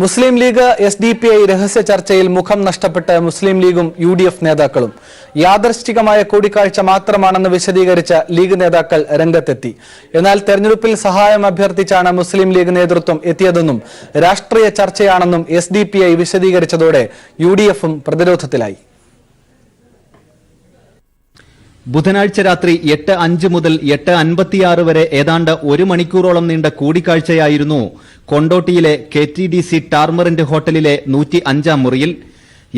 മുസ്ലിം league SDPI രഹസ്യ ചർച്ചയിൽ മുഖം നഷ്ടപ്പെട്ട മുസ്ലിം ലീഗും UDF നേതാക്കളും യാദൃശ്ചികമായ കൂടിക്കാഴ്ച മാത്രമാണെന്ന് വിശദീകരിച്ച ലീഗ് നേതാക്കൾ രംഗത്തെത്തി. എന്നാൽ തെരഞ്ഞെടുപ്പിൽ സഹായം അഭ്യർത്ഥിച്ചാണ് മുസ്ലിം ലീഗ് നേതൃത്വം എത്തിയതെന്നും രാഷ്ട്രീയ ചർച്ചയാണെന്നും SDPI വിശദീകരിച്ചതോടെ UDFും പ്രതിരോധത്തിലായി. ബുധനാഴ്ച രാത്രി 8:05 മുതൽ 8:56 വരെ ഏതാണ്ട് 1 മണിക്കൂറോളം നീണ്ട കൂടിക്കാഴ്ചയായിരുന്നു കൊണ്ടോട്ടിയിലെ KTDC ടാർമറിന്റ് ഹോട്ടലിലെ 105-ാം മുറിയിൽ.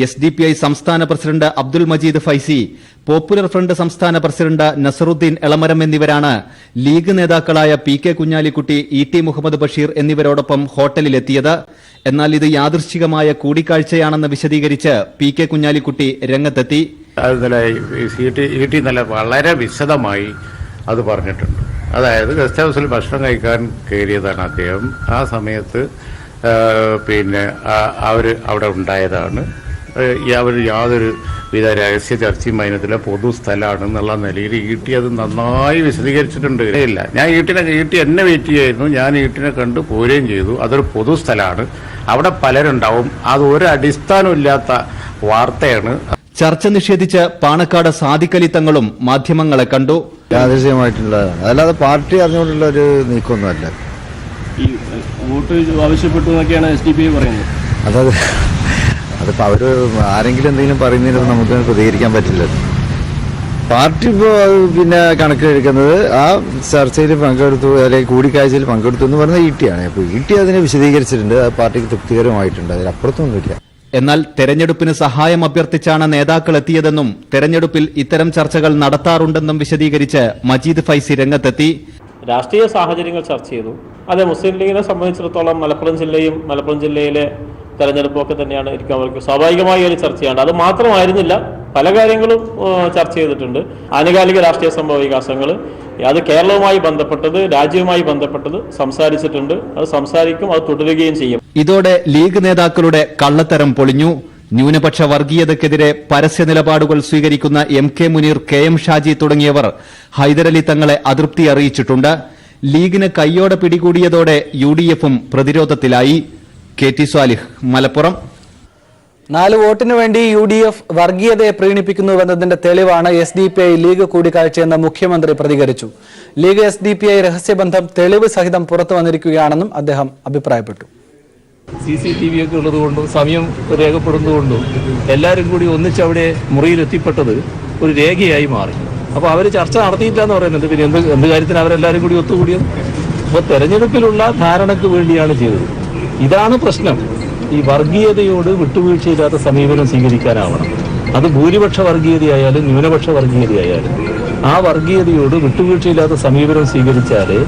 SDPI സംസ്ഥാന president Abdul Majeed Faizi, popular front സംസ്ഥാന പ്രസിഡന്റ് നസറുദ്ദീൻ എളമരം എന്നിവരാണ് ലീഗ് നേതാക്കളായ PK കുഞ്ഞാലിക്കുട്ടി, ET മുഹമ്മദ് ബഷീർ എന്നിവരോടൊപ്പം ഹോട്ടലിലെത്തിയത്. എന്നാൽ ഇത് യാദൃശ്ചികമായ കൂടിക്കാഴ്ചയാണെന്ന് വിശദീകരിച്ച് PK കുഞ്ഞാലിക്കുട്ടി രംഗത്തെത്തി. നല്ല വളരെ വിശദമായി അത് പറഞ്ഞിട്ടുണ്ട്. അതായത് ഗസ്റ്റ് ഹൗസിൽ ഭക്ഷണം കഴിക്കാൻ കയറിയതാണ് അദ്ദേഹം. ആ സമയത്ത് അവർ അവിടെ ഉണ്ടായതാണ്. അവർ യാതൊരു വിധ രഹസ്യ ചർച്ചയും അതിനത്തിലെ പൊതു സ്ഥലമാണെന്നുള്ള നിലയിൽ ET അത് നന്നായി വിശദീകരിച്ചിട്ടുണ്ട്. ഇല്ല, ഞാൻ ET എന്നെ വെയിറ്റ് ചെയ്യായിരുന്നു. ഞാൻ ETനെ കണ്ട് പോരുകയും ചെയ്തു. അതൊരു പൊതു സ്ഥലമാണ്, അവിടെ പലരുണ്ടാവും. അത് ഒരു അടിസ്ഥാനമില്ലാത്ത വാർത്തയാണ്. ചർച്ച നിഷേധിച്ച് പാണക്കാട് സാദിഖലി തങ്ങളും മാധ്യമങ്ങളെ കണ്ടു. യാദൃശ്ചികമായിട്ടുള്ളതാണ്, അല്ലാതെ പാർട്ടി അറിഞ്ഞുകൊണ്ടുള്ള ഒരു നീക്കമൊന്നുമല്ല. ഈ വോട്ട് ആവശ്യപ്പെട്ടു എന്നൊക്കെയാണ് SDPI പറയുന്നത്. അതിപ്പോൾ അവർ ആരെങ്കിലും എന്തെങ്കിലും പറയുന്നതിന് നമുക്ക് പ്രതികരിക്കാൻ പറ്റില്ല. പാർട്ടി ഇപ്പോൾ കണക്കിലെടുക്കുന്നത് ആ ചർച്ചയിൽ പങ്കെടുത്തു അല്ലെങ്കിൽ കൂടിക്കാഴ്ചയിൽ പങ്കെടുത്തു എന്ന് പറയുന്നത് ET ആണ്. അപ്പോൾ ET അതിനെ വിശദീകരിച്ചിട്ടുണ്ട്. അത് പാർട്ടിക്ക് തൃപ്തികരമായിട്ടുണ്ട്. അതിലപ്പുറത്തൊന്നുമില്ല. എന്നാൽ തെരഞ്ഞെടുപ്പിന് സഹായം അഭ്യർത്ഥിച്ചാണ് നേതാക്കൾ എത്തിയതെന്നും തെരഞ്ഞെടുപ്പിൽ ഇത്തരം ചർച്ചകൾ നടത്താറുണ്ടെന്നും വിശദീകരിച്ച് മജീദ് ഫൈസി രംഗത്തെത്തി. രാഷ്ട്രീയ സാഹചര്യങ്ങൾ ചർച്ച ചെയ്തു. അതെ, മുസ്ലിം ലീഗിനെ സംബന്ധിച്ചിടത്തോളം മലപ്പുറം ജില്ലയിലെ തെരഞ്ഞെടുപ്പൊക്കെ തന്നെയാണ് എനിക്ക് അവർക്ക് സ്വാഭാവികമായ ഒരു ചർച്ചയാണ്. അത് മാത്രമായിരുന്നില്ല, പല കാര്യങ്ങളും ചർച്ച ചെയ്തിട്ടുണ്ട്. ആനുകാലിക രാഷ്ട്രീയ സംഭവ വികാസങ്ങൾ, അത് കേരളവുമായി ബന്ധപ്പെട്ടത്, രാജ്യവുമായി ബന്ധപ്പെട്ടത് സംസാരിച്ചിട്ടുണ്ട്. അത് സംസാരിക്കും, അത് തുടരുകയും ചെയ്യും. ഇതോടെ ലീഗ് നേതാക്കളുടെ കള്ളത്തരം പൊളിഞ്ഞു. ന്യൂനപക്ഷ വർഗീയതയ്ക്കെതിരെ പരസ്യ നിലപാടുകൾ സ്വീകരിക്കുന്ന MK മുനീർ, KM ഷാജി തുടങ്ങിയവർ ഹൈദരലി തങ്ങളെ അതൃപ്തി അറിയിച്ചിട്ടുണ്ട്. ലീഗിന് കയ്യോടെ പിടികൂടിയതോടെ UDFും പ്രതിരോധത്തിലായി. KT സ്വാലിഹ്, മലപ്പുറം. 4 വോട്ടിനു വേണ്ടി UDF വർഗീയതയെ പ്രീണിപ്പിക്കുന്നുവെന്നതിന്റെ തെളിവാണ് SDPI ലീഗ് കൂടിക്കാഴ്ചയെന്ന് മുഖ്യമന്ത്രി പ്രതികരിച്ചു. ലീഗ് SDPI രഹസ്യബന്ധം തെളിവ് സഹിതം പുറത്തു വന്നിരിക്കുകയാണെന്നും അദ്ദേഹം അഭിപ്രായപ്പെട്ടു. CCTV ഒക്കെ ഉള്ളതുകൊണ്ടും സമയം രേഖപ്പെടുന്നതുകൊണ്ടും എല്ലാവരും കൂടി ഒന്നിച്ചവിടെ മുറിയിൽ എത്തിപ്പെട്ടത് ഒരു രേഖയായി മാറി. അപ്പോൾ അവർ ചർച്ച നടത്തിയില്ല എന്ന് പറയുന്നത്. പിന്നെ എന്ത് കാര്യത്തിന് അവരെല്ലാവരും കൂടി ഒത്തുകൂടിയത്? അപ്പോൾ തെരഞ്ഞെടുപ്പിലുള്ള ധാരണയ്ക്ക് വേണ്ടിയാണ് ചെയ്തത്. ഇതാണ് പ്രശ്നം. ഈ വർഗീയതയോട് വിട്ടുവീഴ്ചയില്ലാത്ത സമീപനം സ്വീകരിക്കാനാവണം. അത് ഭൂരിപക്ഷ വർഗീയതയായാലും ന്യൂനപക്ഷ വർഗീയതയായാലും ആ വർഗീയതയോട് വിട്ടുവീഴ്ചയില്ലാത്ത സമീപനം സ്വീകരിച്ചാലേ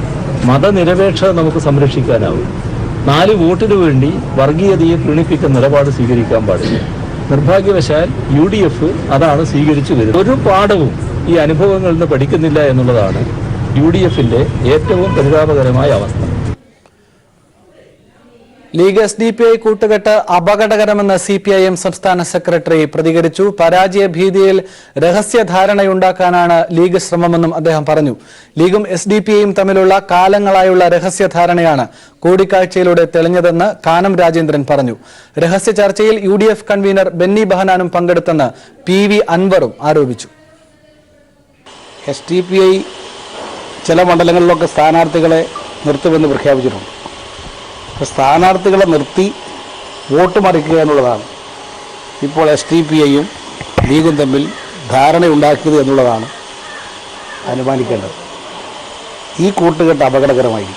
മതനിരപേക്ഷത നമുക്ക് സംരക്ഷിക്കാനാവും. 4 വോട്ടിനു വേണ്ടി വർഗീയതയെ പ്രീണിപ്പിക്കുന്ന നിലപാട് സ്വീകരിക്കാൻ പാടില്ല. നിർഭാഗ്യവശാൽ UDF അതാണ് സ്വീകരിച്ചു വരുന്നത്. ഒരു പാഠവും ഈ അനുഭവങ്ങളിൽ നിന്ന് പഠിക്കുന്നില്ല എന്നുള്ളതാണ് UDFന്റെ ഏറ്റവും പരിതാപകരമായ അവസ്ഥ. ലീഗ് SDPI കൂട്ടുകെട്ട് അപകടകരമെന്ന് CPIM സംസ്ഥാന സെക്രട്ടറി പ്രതികരിച്ചു. പരാജയ ഭീതിയിൽ രഹസ്യധാരണയുണ്ടാക്കാനാണ് ലീഗ് ശ്രമമെന്നും അദ്ദേഹം പറഞ്ഞു. ലീഗും SDPIയും തമ്മിലുള്ള കാലങ്ങളായുള്ള രഹസ്യധാരണയാണ് കൂടിക്കാഴ്ചയിലൂടെ തെളിഞ്ഞതെന്ന് കാനം രാജേന്ദ്രൻ പറഞ്ഞു. രഹസ്യ ചർച്ചയിൽ UDF കൺവീനർ ബെന്നി ബഹനാനും പങ്കെടുത്തെന്ന് PV അൻവറും ആരോപിച്ചു. SDPI ചില മണ്ഡലങ്ങളിലൊക്കെ സ്ഥാനാർത്ഥികളെ നിർത്തുമെന്ന് പ്രഖ്യാപിച്ചിട്ടുണ്ട്. സ്ഥാനാർത്ഥികളെ നിർത്തി വോട്ട് മറിക്കുക എന്നുള്ളതാണ് ഇപ്പോൾ SDPIയും ലീഗും തമ്മിൽ ധാരണയുണ്ടാക്കിയത് എന്നുള്ളതാണ് അനുമാനിക്കേണ്ടത്. ഈ കൂട്ടുകെട്ട് അപകടകരമായി.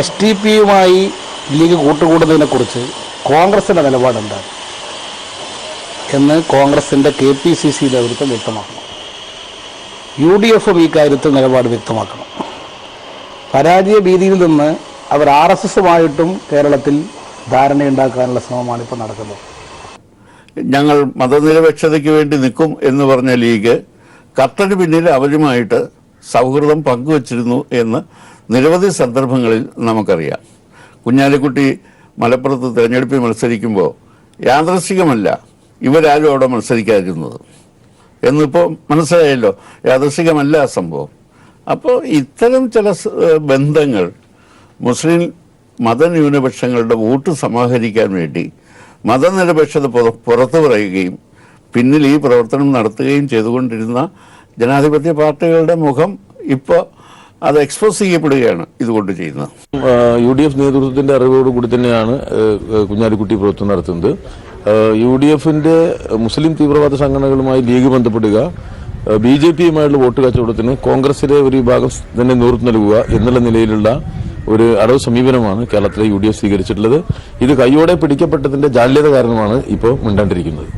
SDPയുമായി ലീഗ് കൂട്ടുകൂടുന്നതിനെക്കുറിച്ച് കോൺഗ്രസിൻ്റെ നിലപാടെന്താണ് എന്ന് കോൺഗ്രസിൻ്റെ KPCC നേതൃത്വം വ്യക്തമാക്കണം. UDFും ഈ കാര്യത്തിൽ നിലപാട് വ്യക്തമാക്കണം. പരാജയ ഭീതിയിൽ നിന്ന് അവർ RSSുമായിട്ടും കേരളത്തിൽ ധാരണയുണ്ടാക്കാനുള്ള ശ്രമമാണ് ഇപ്പോൾ നടക്കുന്നത്. ഞങ്ങൾ മതനിരപേക്ഷതയ്ക്ക് വേണ്ടി നിൽക്കും എന്ന് പറഞ്ഞ ലീഗ് കർട്ടന് പിന്നിൽ അവരുമായിട്ട് സൗഹൃദം പങ്കുവച്ചിരുന്നു എന്ന് നിരവധി സന്ദർഭങ്ങളിൽ നമുക്കറിയാം. കുഞ്ഞാലിക്കുട്ടി മലപ്പുറത്ത് തെരഞ്ഞെടുപ്പിൽ മത്സരിക്കുമ്പോൾ യാദൃശ്ചികമല്ല ഇവരാരും അവിടെ മത്സരിക്കാതിരുന്നത് എന്നിപ്പോൾ മനസ്സിലായല്ലോ. യാദൃശ്ചികമല്ല ആ സംഭവം. അപ്പോൾ ഇത്തരം ചില ബന്ധങ്ങൾ മുസ്ലിം മതന്യൂനപക്ഷങ്ങളുടെ വോട്ട് സമാഹരിക്കാൻ വേണ്ടി മതനിരപേക്ഷത പുറത്തു പറയുകയും പിന്നിൽ ഈ പ്രവർത്തനം നടത്തുകയും ചെയ്തുകൊണ്ടിരുന്ന ജനാധിപത്യ പാർട്ടികളുടെ മുഖം ഇപ്പോൾ അത് എക്സ്പോസ് ചെയ്യപ്പെടുകയാണ് ഇതുകൊണ്ട് ചെയ്യുന്നത്. UDF നേതൃത്വത്തിന്റെ അറിവോടുകൂടി തന്നെയാണ് കുഞ്ഞാലിക്കുട്ടി പ്രവർത്തനം നടത്തുന്നത്. UDFന്റെ മുസ്ലിം തീവ്രവാദ സംഘടനകളുമായി ലീഗ് ബന്ധപ്പെടുക, BJPയുമായുള്ള വോട്ട് കച്ചവടത്തിന് കോൺഗ്രസിലെ ഒരു വിഭാഗം തന്നെ നേതൃത്വം നൽകുക എന്നുള്ള നിലയിലുള്ള ഒരു അടവ് സമീപനമാണ് കേരളത്തിലെ UDF സ്വീകരിച്ചിട്ടുള്ളത്. ഇത് കൈയോടെ പിടിക്കപ്പെട്ടതിന്റെ ജാള്യത കാരണമാണ് ഇപ്പോൾ മിണ്ടാണ്ടിരിക്കുന്നത്.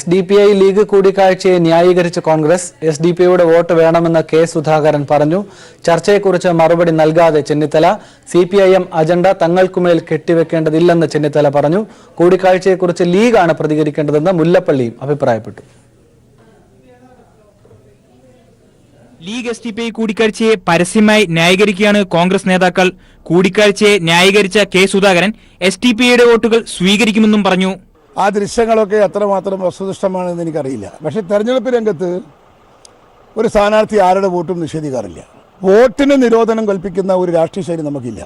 SDPI ലീഗ് കൂടിക്കാഴ്ചയെ ന്യായീകരിച്ച കോൺഗ്രസ് SDPIയുടെ വോട്ട് വേണമെന്ന് K. സുധാകരൻ പറഞ്ഞു. ചർച്ചയെക്കുറിച്ച് മറുപടി നൽകാതെ ചെന്നിത്തല CPIM അജണ്ട തങ്ങൾക്കുമേൽ കെട്ടിവെക്കേണ്ടതില്ലെന്ന് ചെന്നിത്തല പറഞ്ഞു. കൂടിക്കാഴ്ചയെക്കുറിച്ച് ലീഗാണ് പ്രതികരിക്കേണ്ടതെന്ന് മുല്ലപ്പള്ളിയും അഭിപ്രായപ്പെട്ടു. ലീഗ് SDPI കൂടിക്കാഴ്ചയെ പരസ്യമായി ന്യായീകരിക്കുകയാണ് കോൺഗ്രസ് നേതാക്കൾ. കൂടിക്കാഴ്ചയെ ന്യായീകരിച്ച K. സുധാകരൻ SDPIയുടെ വോട്ടുകൾ സ്വീകരിക്കുമെന്നും പറഞ്ഞു. ആ ദൃശ്യങ്ങളൊക്കെ എത്രമാത്രം വസ്തുനിഷ്ഠമാണെന്ന് എനിക്കറിയില്ല. പക്ഷേ തെരഞ്ഞെടുപ്പ് രംഗത്ത് ഒരു സ്ഥാനാർത്ഥി ആരുടെ വോട്ടും നിഷേധിക്കാറില്ല. വോട്ടിന് നിരോധനം കൽപ്പിക്കുന്ന ഒരു രാഷ്ട്രീയ ശൈലി നമുക്കില്ല.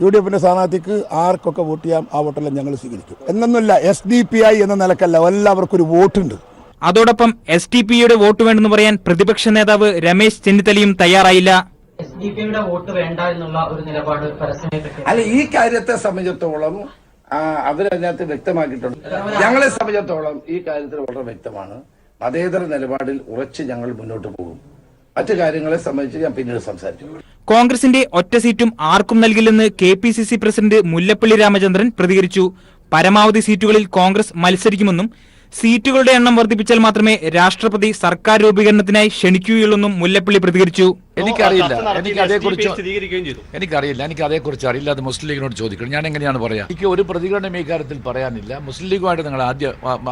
UDFന്റെ സ്ഥാനാർത്ഥിക്ക് ആർക്കൊക്കെ വോട്ട് ചെയ്യാം, ആ വോട്ടെല്ലാം ഞങ്ങൾ സ്വീകരിക്കും. എന്നൊന്നുമില്ല, SDPI എന്ന നിലക്കല്ല, എല്ലാവർക്കും ഒരു വോട്ടുണ്ട്. അതോടൊപ്പം SDPIയുടെ വോട്ട് വേണ്ടെന്ന് പറയാൻ പ്രതിപക്ഷ നേതാവ് രമേശ് ചെന്നിത്തലയും തയ്യാറായില്ല. SDPIയുടെ വോട്ട് വേണ്ട എന്നുള്ള ഒരു നിലപാട് പരസ്യമായി അല്ല, ഈ കാര്യത്തെ സംബന്ധിച്ചിടത്തോളം അവരതിനകത്ത് വ്യക്തമാക്കിയിട്ടുണ്ട്. ഞങ്ങളെ സംബന്ധിച്ചിടത്തോളം ഈ കാര്യത്തിൽ വളരെ വ്യക്തമാണ്. മതേതര നിലപാടിൽ ഉറച്ച് ഞങ്ങൾ മുന്നോട്ട് പോകും. മറ്റു കാര്യങ്ങളെ സംബന്ധിച്ച് ഞാൻ പിന്നീട് സംസാരിച്ചു. കോൺഗ്രസിന്റെ ഒറ്റ സീറ്റും ആർക്കും നൽകില്ലെന്ന് KPCC പ്രസിഡന്റ് മുല്ലപ്പള്ളി രാമചന്ദ്രൻ പ്രതികരിച്ചു. പരമാവധി സീറ്റുകളിൽ കോൺഗ്രസ് മത്സരിക്കുമെന്നും സീറ്റുകളുടെ എണ്ണം വർദ്ധിപ്പിച്ചാൽ മാത്രമേ രാഷ്ട്രപതി സർക്കാർ രൂപീകരണത്തിനായി ക്ഷണിക്കുകയുള്ളൂവെന്നും മുല്ലപ്പള്ളി പ്രതികരിച്ചു. എനിക്കറിയില്ല, എനിക്ക് അതേക്കുറിച്ച് അറിയില്ല. അത് മുസ്ലിം ലീഗിനോട് ചോദിക്കണം. ഞാൻ എങ്ങനെയാണ് പറയാ? എനിക്ക് ഒരു പ്രതികരണം ഈ കാര്യത്തിൽ പറയാനില്ല. മുസ്ലിം ലീഗുമായിട്ട് നിങ്ങൾ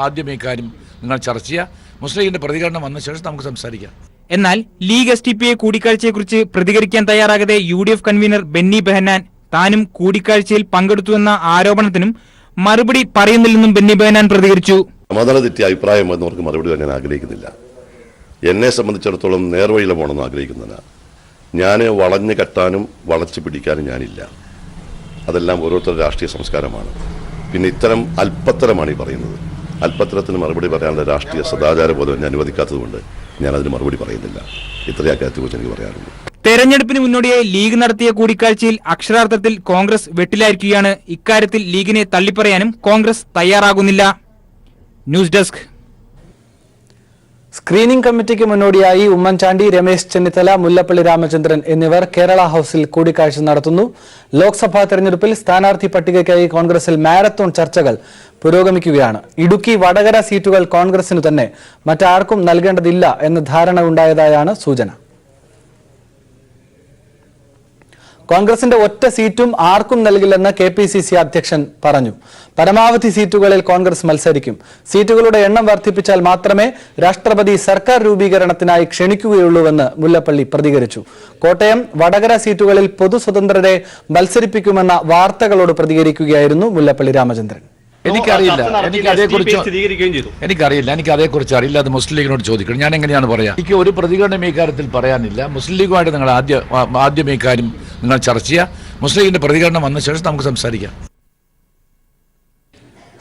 ആദ്യം ഈ കാര്യം നിങ്ങൾ ചർച്ച ചെയ്യുക. മുസ്ലിം ലീഗിന്റെ പ്രതികരണം വന്ന ശേഷം നമുക്ക് സംസാരിക്കാം. എന്നാൽ ലീഗ് SDPI കൂടിക്കാഴ്ചയെക്കുറിച്ച് പ്രതികരിക്കാൻ തയ്യാറാകാതെ UDF കൺവീനർ ബെന്നി ബെഹനാൻ താനും കൂടിക്കാഴ്ചയിൽ പങ്കെടുത്തുവെന്ന ആരോപണത്തിനും മറുപടി പറയുന്നില്ലെന്നും ബെന്നി ബെഹനാൻ പ്രതികരിച്ചു. സമാധാന തെറ്റിയ അഭിപ്രായം എന്നവർക്ക് മറുപടി ഞാൻ ആഗ്രഹിക്കുന്നില്ല. എന്നെ സംബന്ധിച്ചിടത്തോളം നേർവഴിയിൽ പോകണമെന്ന് ആഗ്രഹിക്കുന്നില്ല. ഞാൻ വളഞ്ഞു കെട്ടാനും വളച്ചു പിടിക്കാനും ഞാനില്ല. അതെല്ലാം ഓരോരുത്തരുടെ രാഷ്ട്രീയ സംസ്കാരമാണ്. പിന്നെ ഇത്തരം അല്പത്തരമാണ് ഈ പറയുന്നത്. അല്പത്തരത്തിന് മറുപടി പറയാനുള്ള രാഷ്ട്രീയ സദാചാരബോധം എന്നെ അനുവദിക്കാത്തതുകൊണ്ട് ഞാനതിന് മറുപടി പറയുന്നില്ല. ഇത്രയും കാര്യത്തെക്കുറിച്ച് എനിക്ക് പറയാറുള്ളൂ. തെരഞ്ഞെടുപ്പിന് മുന്നോടിയായി ലീഗ് നടത്തിയ കൂടിക്കാഴ്ചയിൽ അക്ഷരാർത്ഥത്തിൽ കോൺഗ്രസ് വെട്ടിലായിരിക്കുകയാണ്. ഇക്കാര്യത്തിൽ ലീഗിനെ തള്ളിപ്പറയാനും കോൺഗ്രസ് തയ്യാറാകുന്നില്ല. News desk. സ്ക്രീനിംഗ് കമ്മിറ്റിക്ക് മുന്നോടിയായി ഉമ്മൻചാണ്ടി, രമേശ് ചെന്നിത്തല, മുല്ലപ്പള്ളി രാമചന്ദ്രൻ എന്നിവർ കേരള ഹൌസിൽ കൂടിക്കാഴ്ച നടത്തുന്നു. ലോക്സഭാ തെരഞ്ഞെടുപ്പിൽ സ്ഥാനാർത്ഥി പട്ടികയ്ക്കായി കോൺഗ്രസിൽ മാരത്തോൺ ചർച്ചകൾ പുരോഗമിക്കുകയാണ്. ഇടുക്കി, വടകര സീറ്റുകൾ കോൺഗ്രസിനു തന്നെ, മറ്റാർക്കും നൽകേണ്ടതില്ല എന്ന ധാരണ ഉണ്ടായതായാണ് സൂചന. കോൺഗ്രസിന്റെ ഒറ്റ സീറ്റും ആർക്കും നൽകില്ലെന്ന് KPCC അധ്യക്ഷൻ പറഞ്ഞു. പരമാവധി സീറ്റുകളിൽ കോൺഗ്രസ് മത്സരിക്കും. സീറ്റുകളുടെ എണ്ണം വർദ്ധിപ്പിച്ചാൽ മാത്രമേ രാഷ്ട്രപതി സർക്കാർ രൂപീകരണത്തിനായി ക്ഷണിക്കുകയുള്ളൂവെന്ന് മുല്ലപ്പള്ളി പ്രതികരിച്ചു. കോട്ടയം, വടകര സീറ്റുകളിൽ പൊതു സ്വതന്ത്രരെ മത്സരിപ്പിക്കുമെന്ന വാർത്തകളോട് പ്രതികരിക്കുകയായിരുന്നു മുല്ലപ്പള്ളി രാമചന്ദ്രൻ. എനിക്കറിയില്ല, എനിക്ക് അതേക്കുറിച്ച് അറിയില്ല. അത് മുസ്ലിം ലീഗിനോട് ചോദിക്കണം. ഞാൻ എങ്ങനെയാണ് പറയാ? എനിക്ക് ഒരു പ്രതികരണം ഈ കാര്യത്തിൽ പറയാനില്ല. മുസ്ലിം ലീഗുമായിട്ട് നിങ്ങൾ ആദ്യം ഈ കാര്യം നിങ്ങൾ ചർച്ച ചെയ്യുക. മുസ്ലിം ലീഗിന്റെ പ്രതികരണം വന്ന ശേഷം നമുക്ക് സംസാരിക്കാം.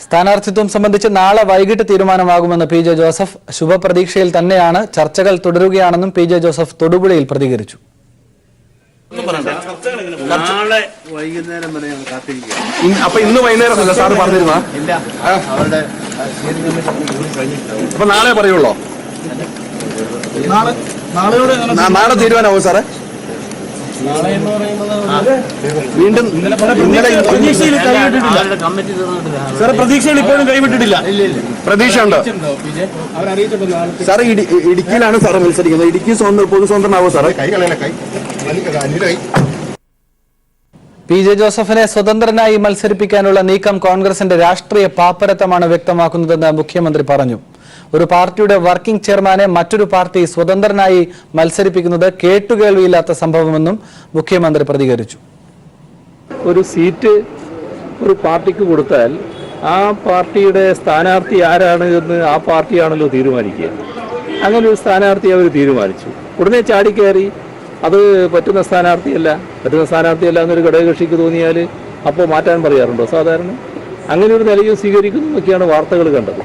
സ്ഥാനാർത്ഥിത്വം സംബന്ധിച്ച് നാളെ വൈകിട്ട് തീരുമാനമാകുമെന്ന് PJ ജോസഫ്. ശുഭപ്രതീക്ഷയിൽ തന്നെയാണ്. ചർച്ചകൾ തുടരുകയാണെന്നും PJ ജോസഫ് തൊടുപുഴയിൽ പ്രതികരിച്ചു. നാളെ വൈകുന്നേരം വരെ കാത്തിരിക്കുക. അപ്പൊ ഇന്ന് വൈകുന്നേരം അല്ല സാറ് പറഞ്ഞിരുന്ന? ഇല്ല, അവരുടെ അപ്പൊ നാളെ പറയുള്ളോ? നാളെ തീരുമാനമാവും സാറേ. വീണ്ടും സാറേ പ്രതീക്ഷകൾ ഇപ്പോഴും കൈവിട്ടിട്ടില്ല. പ്രതീക്ഷ ഉണ്ട് സാറേ. ഇടുക്കിയിലാണ് സാറ് മത്സരിക്കുന്നത്. ഇടുക്കി പൊതു സ്വതന്ത്രനാവോ സാറേ? PJ ജോസഫിനെ സ്വതന്ത്രനായി മത്സരിപ്പിക്കാനുള്ള നീക്കം കോൺഗ്രസിന്റെ രാഷ്ട്രീയ പാപ്പരത്തമാണ് വ്യക്തമാക്കുന്നതെന്ന് മുഖ്യമന്ത്രി പറഞ്ഞു. ഒരു പാർട്ടിയുടെ വർക്കിംഗ് ചെയർമാനെ മറ്റൊരു പാർട്ടി സ്വതന്ത്രനായി മത്സരിപ്പിക്കുന്നത് കേട്ടുകേൾവിയില്ലാത്ത സംഭവമെന്നും മുഖ്യമന്ത്രി പ്രതികരിച്ചു. ഒരു സീറ്റ് ഒരു പാർട്ടിക്ക് കൊടുത്താൽ ആ പാർട്ടിയുടെ സ്ഥാനാർത്ഥി ആരാണ് എന്ന് ആ പാർട്ടിയാണല്ലോ തീരുമാനിക്കുക. അങ്ങനെ ഒരു സ്ഥാനാർത്ഥി അവർ തീരുമാനിച്ചു. ഉടനെ ചാടിക്കയറി അത് പറ്റുന്ന സ്ഥാനാർത്ഥിയല്ല എന്നൊരു ഘടകകക്ഷിക്ക് തോന്നിയാൽ അപ്പോൾ മാറ്റാൻ പറയാറുണ്ടോ സാധാരണ? അങ്ങനെ ഒരു നിലയും സ്വീകരിക്കുന്നു എന്നൊക്കെയാണ് വാർത്തകൾ കണ്ടത്.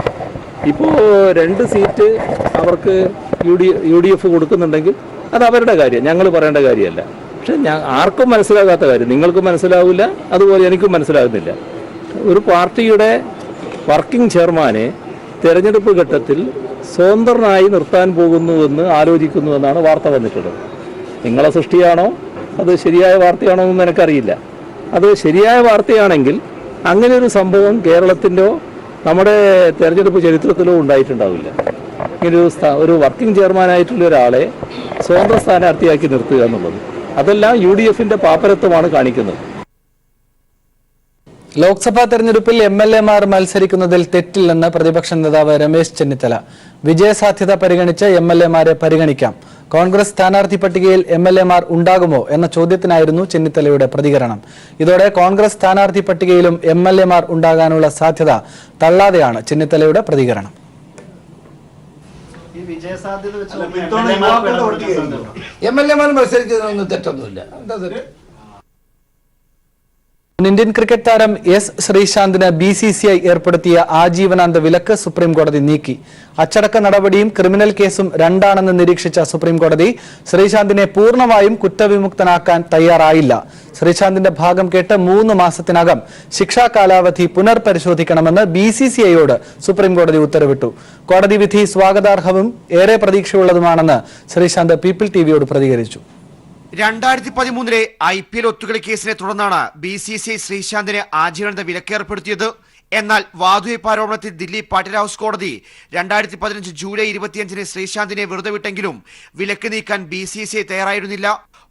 ഇപ്പോൾ 2 സീറ്റ് അവർക്ക് UDF കൊടുക്കുന്നുണ്ടെങ്കിൽ അത് അവരുടെ കാര്യം, ഞങ്ങൾ പറയേണ്ട കാര്യമല്ല. പക്ഷെ ആർക്കും മനസ്സിലാകാത്ത കാര്യം, നിങ്ങൾക്കും മനസ്സിലാവില്ല, അതുപോലെ എനിക്കും മനസ്സിലാകുന്നില്ല. ഒരു പാർട്ടിയുടെ വർക്കിംഗ് ചെയർമാനെ തെരഞ്ഞെടുപ്പ് ഘട്ടത്തിൽ സ്വതന്ത്രനായി നിർത്താൻ പോകുന്നുവെന്ന് ആലോചിക്കുന്നുവെന്നാണ് വാർത്ത വന്നിട്ടുള്ളത്. നിങ്ങളെ സൃഷ്ടിയാണോ അത് ശരിയായ വാർത്തയാണോ എന്ന് എനിക്കറിയില്ല. അത് ശരിയായ വാർത്തയാണെങ്കിൽ അങ്ങനെ ഒരു സംഭവം കേരളത്തിൻ്റെ നമ്മുടെ തെരഞ്ഞെടുപ്പ് ചരിത്രത്തിലോ ഉണ്ടായിട്ടുണ്ടാവില്ല. ഇങ്ങനെ ഒരു വർക്കിംഗ് ചെയർമാനായിട്ടുള്ള ഒരാളെ സ്വതന്ത്ര സ്ഥാനാർത്ഥിയാക്കി നിർത്തുക എന്നുള്ളത്, അതെല്ലാം UDFന്റെ പാപ്പരത്വമാണ് കാണിക്കുന്നത്. ലോക്സഭാ തെരഞ്ഞെടുപ്പിൽ MLA-മാർ മത്സരിക്കുന്നതിൽ തെറ്റില്ലെന്ന് പ്രതിപക്ഷ നേതാവ് രമേശ് ചെന്നിത്തല. വിജയസാധ്യത പരിഗണിച്ച് MLA-മാരെ പരിഗണിക്കാം. കോൺഗ്രസ് സ്ഥാനാർത്ഥി പട്ടികയിൽ MLA-മാർ ഉണ്ടാകുമോ എന്ന ചോദ്യത്തിനായിരുന്നു ചെന്നിത്തലയുടെ പ്രതികരണം. ഇതോടെ കോൺഗ്രസ് സ്ഥാനാർത്ഥി പട്ടികയിലും MLA-മാർ ഉണ്ടാകാനുള്ള സാധ്യത തള്ളാതെയാണ് ചെന്നിത്തലയുടെ പ്രതികരണം. MLA-മാർ മത്സരിക്കുന്നതൊന്നും തെറ്റൊന്നുമില്ല. ഇന്ത്യൻ ക്രിക്കറ്റ് താരം S. ശ്രീശാന്തിന് BCCI ഏർപ്പെടുത്തിയ ആജീവനാന്ത വിലക്ക് സുപ്രീംകോടതി നീക്കി. അച്ചടക്ക നടപടിയും ക്രിമിനൽ കേസും രണ്ടാണെന്ന് നിരീക്ഷിച്ച സുപ്രീംകോടതി ശ്രീശാന്തിനെ പൂർണ്ണമായും കുറ്റവിമുക്തനാക്കാൻ തയ്യാറായില്ല. ശ്രീശാന്തിന്റെ ഭാഗം കേട്ട് 3 മാസത്തിനകം ശിക്ഷാ കാലാവധി പുനർപരിശോധിക്കണമെന്ന് BCCIയോട് സുപ്രീംകോടതി ഉത്തരവിട്ടു. കോടതി വിധി സ്വാഗതാർഹവും ഏറെ പ്രതീക്ഷയുള്ളതുമാണെന്ന് ശ്രീശാന്ത് പീപ്പിൾ TVയോട് പ്രതികരിച്ചു. 2013 IPL ഒത്തുകളി കേസിനെ തുടർന്നാണ് BCCI ശ്രീശാന്തിന് ആജീവനാന്ത വിലക്കേർപ്പെടുത്തിയത്. എന്നാൽ വാതുവയ്പ് ആരോപണത്തിൽ ദില്ലി പാട്ടിൽ ഹൌസ് കോടതി 2015 ജൂലൈ 25 ശ്രീശാന്തിനെ വെറുതെ വിട്ടെങ്കിലും വിലക്ക് നീക്കാൻ BCCI തയ്യാറായിരുന്നില്ല.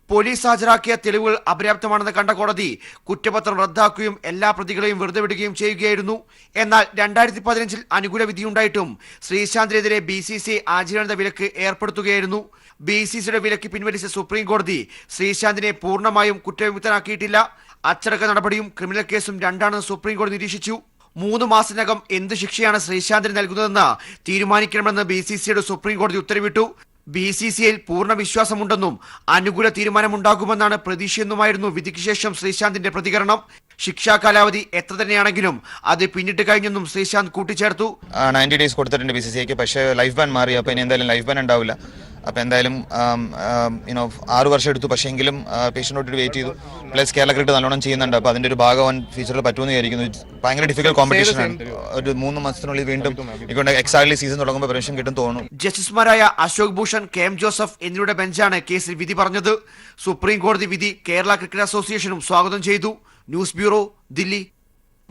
പോലീസ് ഹാജരാക്കിയ തെളിവുകൾ അപര്യാപ്തമാണെന്ന് കണ്ട കോടതി കുറ്റപത്രം റദ്ദാക്കുകയും എല്ലാ പ്രതികളെയും വെറുതെ വിടുകയും ചെയ്യുകയായിരുന്നു. എന്നാൽ 2015 അനുകൂല വിധിയുണ്ടായിട്ടും ശ്രീശാന്തിനെതിരെ BCCI ആജീവനാന്ത വിലക്ക് ഏർപ്പെടുത്തുകയായിരുന്നു. BCCIയുടെ വിലക്ക് പിൻവലിച്ച സുപ്രീം കോടതി ശ്രീശാന്തിനെ പൂർണ്ണമായും കുറ്റവിമുക്തനാക്കിയിട്ടില്ല. അച്ചടക്ക നടപടിയും ക്രിമിനൽ കേസും രണ്ടാണെന്ന് സുപ്രീം കോടതി നിരീക്ഷിച്ചു. 3 മാസത്തിനകം എന്ത് ശിക്ഷയാണ് ശ്രീശാന്തിന് നൽകുന്നതെന്ന് തീരുമാനിക്കണമെന്ന് BCCIയുടെ സുപ്രീം കോടതി ഉത്തരവിട്ടു. BCCIയിൽ പൂർണ്ണ വിശ്വാസമുണ്ടെന്നും അനുകൂല തീരുമാനമുണ്ടാകുമെന്നാണ് പ്രതീക്ഷയെന്നുമായിരുന്നു വിധിക്ക് ശേഷം ശ്രീശാന്തിന്റെ പ്രതികരണം. ശിക്ഷാ കാലാവധി എത്ര തന്നെയാണെങ്കിലും അത് പിന്നിട്ട് കഴിഞ്ഞെന്നും ശ്രീശാന്ത് കൂട്ടിച്ചേർത്തു. 90 ഡേയ്സ് കൊടുത്തിട്ടുണ്ട് BCCIക്ക്, പക്ഷേ ലൈഫ് ബാൻ മാറി. അപ്പോൾ ഇനി എന്തായാലും ലൈഫ് ബാൻ ഉണ്ടാവില്ല. അപ്പോൾ എന്തായാലും 6 വർഷം എടുത്തു, പക്ഷേ എങ്കിലും പേഷ്യൻ്റ് വെയിറ്റ് ചെയ്തു. പ്ലസ് കേരള ക്രിക്കറ്റ് നല്ലോണം ചെയ്യുന്നുണ്ട്. അപ്പോൾ അതിൻ്റെ ഒരു ഭാഗം ഫ്യൂച്ചറിൽ പറ്റുമെന്ന് വിചാരിക്കുന്നു. ഭയങ്കര ഡിഫിക്കൽട്ട് കോമ്പറ്റീഷനാണ്. ഒരു 3 മാസത്തിനുള്ളിൽ വീണ്ടും ഇക്കൊണ്ട് എക്സാക്ട്ലി സീസൺ തുടങ്ങുമ്പോൾ പെർമിഷൻ കിട്ടും തോന്നുന്നു. ജസ്റ്റിസുമാരായ അശോക് ഭൂഷൺ, KM ജോസഫ് എന്നിവരുടെ ബെഞ്ചാണ് കേസിൽ വിധി പറഞ്ഞത്. സുപ്രീം കോടതി വിധി കേരള ക്രിക്കറ്റ് അസോസിയേഷനും സ്വാഗതം ചെയ്തു. News bureau, Delhi.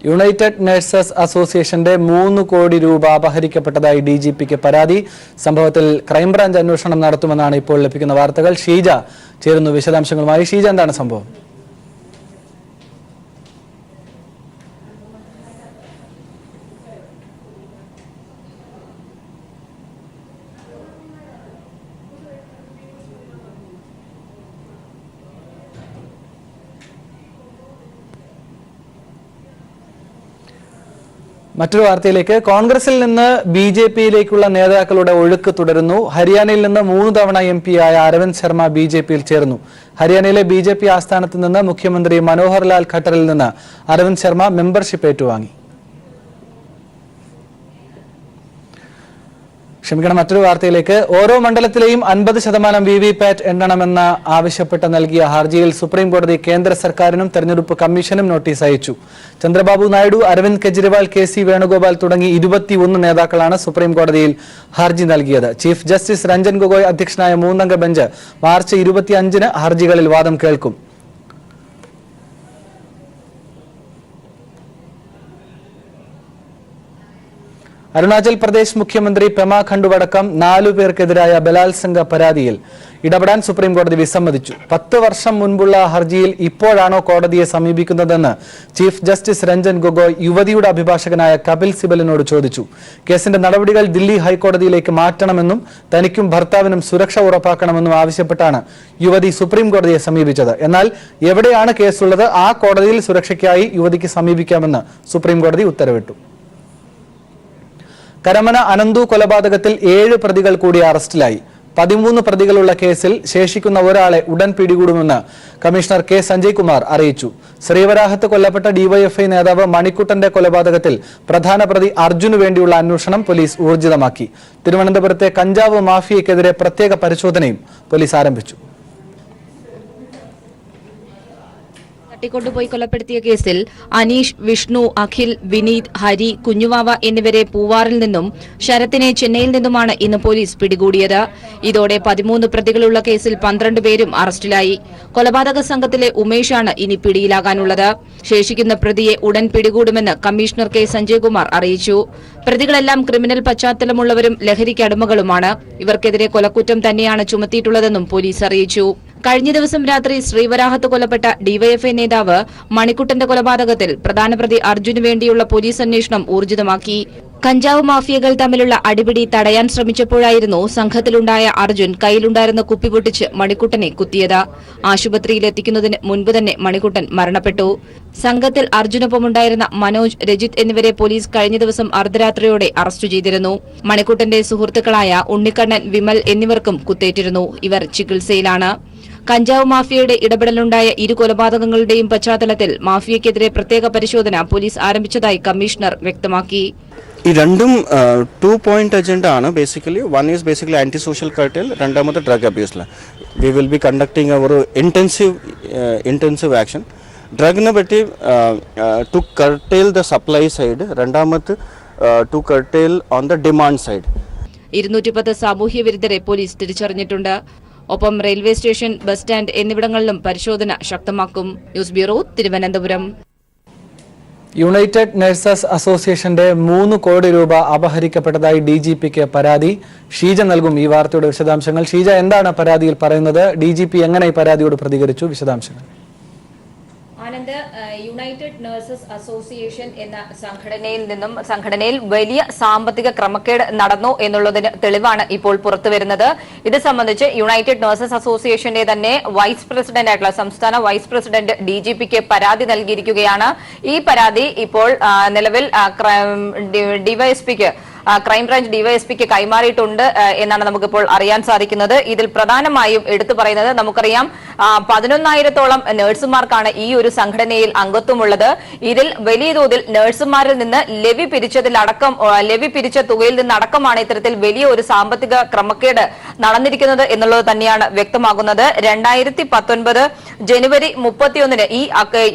United nurses അസോസിയേഷന്റെ 3 കോടി രൂപ അപഹരിക്കപ്പെട്ടതായി DGPക്ക് പരാതി. സംഭവത്തിൽ ക്രൈംബ്രാഞ്ച് അന്വേഷണം നടത്തുമെന്നാണ് ഇപ്പോൾ ലഭിക്കുന്ന വാർത്തകൾ. ഷീജ ചേരുന്നു വിശദാംശങ്ങളുമായി. ഷീജ, എന്താണ് സംഭവം? മറ്റൊരു വാർത്തയിലേക്ക്. കോൺഗ്രസിൽ നിന്ന് BJPയിലേക്കുള്ള നേതാക്കളുടെ ഒഴുക്ക് തുടരുന്നു. ഹരിയാനയിൽ നിന്ന് 3 തവണ MP ആയ അരവിന്ദ് ശർമ്മ BJPയിൽ ചേർന്നു. ഹരിയാനയിലെ BJP ആസ്ഥാനത്ത് നിന്ന് മുഖ്യമന്ത്രി മനോഹർ ലാൽ ഖട്ടറിൽ നിന്ന് അരവിന്ദ് ശർമ്മ മെമ്പർഷിപ്പ് ഏറ്റുവാങ്ങി. മറ്റൊരു വാർത്തയിലേക്ക്. ഓരോ മണ്ഡലത്തിലെയും 50% VVPAT എണ്ണണമെന്ന് ആവശ്യപ്പെട്ട് നൽകിയ ഹർജിയിൽ സുപ്രീം കോടതി കേന്ദ്ര സർക്കാരിനും തെരഞ്ഞെടുപ്പ് കമ്മീഷനും നോട്ടീസ് അയച്ചു. ചന്ദ്രബാബു നായിഡു, അരവിന്ദ് കെജ്രിവാൾ, KC വേണുഗോപാൽ തുടങ്ങി 21 നേതാക്കളാണ് സുപ്രീം കോടതിയിൽ ഹർജി നൽകിയത്. ചീഫ് ജസ്റ്റിസ് രഞ്ജൻ ഗൊഗോയ് അധ്യക്ഷനായ 3-അംഗ ബെഞ്ച് മാർച്ച് 25-ന് ഹർജികളിൽ വാദം കേൾക്കും. അരുണാചൽ പ്രദേശ് മുഖ്യമന്ത്രി പെമ ഖണ്ഡു അടക്കം 4 പേർക്കെതിരായ ബലാത്സംഗ പരാതിയിൽ ഇടപെടാൻ സുപ്രീം കോടതി വിസമ്മതിച്ചു. 10 വർഷം മുൻപുള്ള ഹർജിയിൽ ഇപ്പോഴാണോ കോടതിയെ സമീപിക്കുന്നതെന്ന് ചീഫ് ജസ്റ്റിസ് രഞ്ജൻ ഗൊഗോയ് യുവതിയുടെ അഭിഭാഷകനായ കപിൽ സിബലിനോട് ചോദിച്ചു. കേസിന്റെ നടപടികൾ ദില്ലി ഹൈക്കോടതിയിലേക്ക് മാറ്റണമെന്നും തനിക്കും ഭർത്താവിനും സുരക്ഷ ഉറപ്പാക്കണമെന്നും ആവശ്യപ്പെട്ടാണ് യുവതി സുപ്രീം കോടതിയെ സമീപിച്ചത്. എന്നാൽ എവിടെയാണ് കേസുള്ളത്, ആ കോടതിയിൽ സുരക്ഷയ്ക്കായി യുവതിക്ക് സമീപിക്കാമെന്ന് സുപ്രീം കോടതി ഉത്തരവിട്ടു. കരമന അനന്തു കൊലപാതകത്തിൽ 7 പ്രതികൾ കൂടി അറസ്റ്റിലായി. 13 പ്രതികളുള്ള കേസിൽ ശേഷിക്കുന്ന ഒരാളെ ഉടൻ പിടികൂടുമെന്ന് കമ്മീഷണർ കെ സഞ്ജയ് കുമാർ അറിയിച്ചു. ശ്രീവരാഹത്ത് കൊല്ലപ്പെട്ട ഡിവൈഎഫ്ഐ നേതാവ് മണിക്കുട്ടന്റെ കൊലപാതകത്തിൽ പ്രധാന പ്രതി അർജുനു വേണ്ടിയുള്ള അന്വേഷണം പോലീസ് ഊർജിതമാക്കി. തിരുവനന്തപുരത്തെ കഞ്ചാവ് മാഫിയയ്ക്കെതിരെ പ്രത്യേക പരിശോധനയും പോലീസ് ആരംഭിച്ചു. തട്ടിക്കൊണ്ടുപോയി കൊലപ്പെടുത്തിയ കേസിൽ അനീഷ്, വിഷ്ണു, അഖിൽ, വിനീത്, ഹരി, കുഞ്ഞുവാവ എന്നിവരെ പൂവാറിൽ നിന്നും ശരത്തിനെ ചെന്നൈയിൽ നിന്നുമാണ് ഇന്ന് പോലീസ് പിടികൂടിയത്. ഇതോടെ 13 പ്രതികളുള്ള കേസിൽ 12 പേരും അറസ്റ്റിലായി. കൊലപാതക സംഘത്തിലെ ഉമേഷാണ് ഇനി പിടിയിലാകാനുള്ളത്. ശേഷിക്കുന്ന പ്രതിയെ ഉടൻ പിടികൂടുമെന്ന് കമ്മീഷണർ കെ സഞ്ജയ് കുമാർ അറിയിച്ചു. പ്രതികളെല്ലാം ക്രിമിനൽ പശ്ചാത്തലമുള്ളവരും ലഹരിക്ക് അടിമകളുമാണ്. ഇവർക്കെതിരെ കൊലക്കുറ്റം തന്നെയാണ് ചുമത്തിയിട്ടുള്ളതെന്നും പോലീസ് അറിയിച്ചു. കഴിഞ്ഞ ദിവസം രാത്രി ശ്രീവരാഹത്ത് കൊല്ലപ്പെട്ട ഡിവൈഎഫ്ഐ നേതാവ് മണിക്കുട്ടന്റെ കൊലപാതകത്തിൽ പ്രധാന പ്രതി അർജുനു വേണ്ടിയുള്ള പോലീസ് അന്വേഷണം ഊർജിതമാക്കി. കഞ്ചാവ് മാഫിയകൾ തമ്മിലുള്ള അടിപിടി തടയാൻ ശ്രമിച്ചപ്പോഴായിരുന്നു സംഘത്തിലുണ്ടായ അർജുൻ കയ്യിലുണ്ടായിരുന്ന കുപ്പി പൊട്ടിച്ച് മണിക്കുട്ടനെ കുത്തിയത്. ആശുപത്രിയിൽ എത്തിക്കുന്നതിന് മുൻപ് തന്നെ മണിക്കുട്ടൻ മരണപ്പെട്ടു. സംഘത്തിൽ അർജുനൊപ്പമുണ്ടായിരുന്ന മനോജ്, രജിത് എന്നിവരെ പോലീസ് കഴിഞ്ഞ ദിവസം അർദ്ധരാത്രിയോടെ അറസ്റ്റ് ചെയ്തിരുന്നു. മണിക്കുട്ടന്റെ സുഹൃത്തുക്കളായ ഉണ്ണിക്കണ്ണൻ, വിമൽ എന്നിവർക്കും കുത്തേറ്റിരുന്നു. ഇവർ ചികിത്സയിലാണ്. കഞ്ചാവ് മാഫിയയുടെ ഇടപെടലുണ്ടായ ഇരു കൊലപാതകങ്ങളുടെയും പശ്ചാത്തലത്തിൽ മാഫിയയ്ക്കെതിരെ പ്രത്യേക പരിശോധന പോലീസ് ആരംഭിച്ചതായി കമ്മീഷണർ വ്യക്തമാക്കി. ഈ രണ്ടും 2-point അജണ്ട ആണ്. Basically one is basically anti social curtail, രണ്ടാമത്തെ ഡ്രഗ് അബ്യൂസിൽ we will be conducting our intensive action. ഡ്രഗിനെ പറ്റി to curtail the supply side, രണ്ടാമത്തെ to curtail on the demand side. 210 സാമൂഹ്യ വിരുദ്ധരെ പോലീസ് തിരിച്ചറിഞ്ഞിട്ടുണ്ട്. ഒപ്പം റെയിൽവേ സ്റ്റേഷൻ, ബസ് സ്റ്റാൻഡ് എന്നിവിടങ്ങളിലും പരിശോധന ശക്തമാക്കും. News bureau, Thiruvananthapuram. United nurses അസോസിയേഷന്റെ 3 കോടി രൂപ അപഹരിക്കപ്പെട്ടതായി DGPക്ക് പരാതി. ഷീജ നൽകും ഈ വാർത്തയുടെ വിശദാംശങ്ങൾ. ഷീജ, എന്താണ് പരാതിയിൽ പറയുന്നത്? DGP എങ്ങനെ ഈ പരാതിയോട് പ്രതികരിച്ചു? വിശദാംശങ്ങൾ. ആനന്ദ്, യുണൈറ്റഡ് നഴ്സസ് അസോസിയേഷൻ എന്ന സംഘടനയിൽ വലിയ സാമ്പത്തിക ക്രമക്കേട് നടന്നു എന്നുള്ളതിന് തെളിവാണ് ഇപ്പോൾ പുറത്തുവരുന്നത്. ഇത് സംബന്ധിച്ച് യുണൈറ്റഡ് നഴ്സസ് അസോസിയേഷന്റെ തന്നെ വൈസ് പ്രസിഡന്റ് ആയിട്ടുള്ള സംസ്ഥാന വൈസ് പ്രസിഡന്റ് DGPക്ക് പരാതി നൽകിയിരിക്കുകയാണ്. ഈ പരാതി ഇപ്പോൾ നിലവിൽ ഡിവൈഎസ്പിക്ക് ക്രൈംബ്രാഞ്ച് ഡിവൈഎസ്പിക്ക് കൈമാറിയിട്ടുണ്ട് എന്നാണ് നമുക്കിപ്പോൾ അറിയാൻ സാധിക്കുന്നത്. ഇതിൽ പ്രധാനമായും എടുത്തു പറയുന്നത്, നമുക്കറിയാം 11,000-ഓളം നഴ്സുമാർക്കാണ് ഈ ഒരു സംഘടനയിൽ അംഗത്വമുള്ളത്. ഇതിൽ വലിയ തോതിൽ നഴ്സുമാരിൽ നിന്ന് ലെവി പിരിച്ച തുകയിൽ നിന്നടക്കമാണ് ഇത്തരത്തിൽ വലിയ ഒരു സാമ്പത്തിക ക്രമക്കേട് നടന്നിരിക്കുന്നത് എന്നുള്ളത് തന്നെയാണ് വ്യക്തമാകുന്നത്. 2019 ജനുവരി 31-ന് ഈ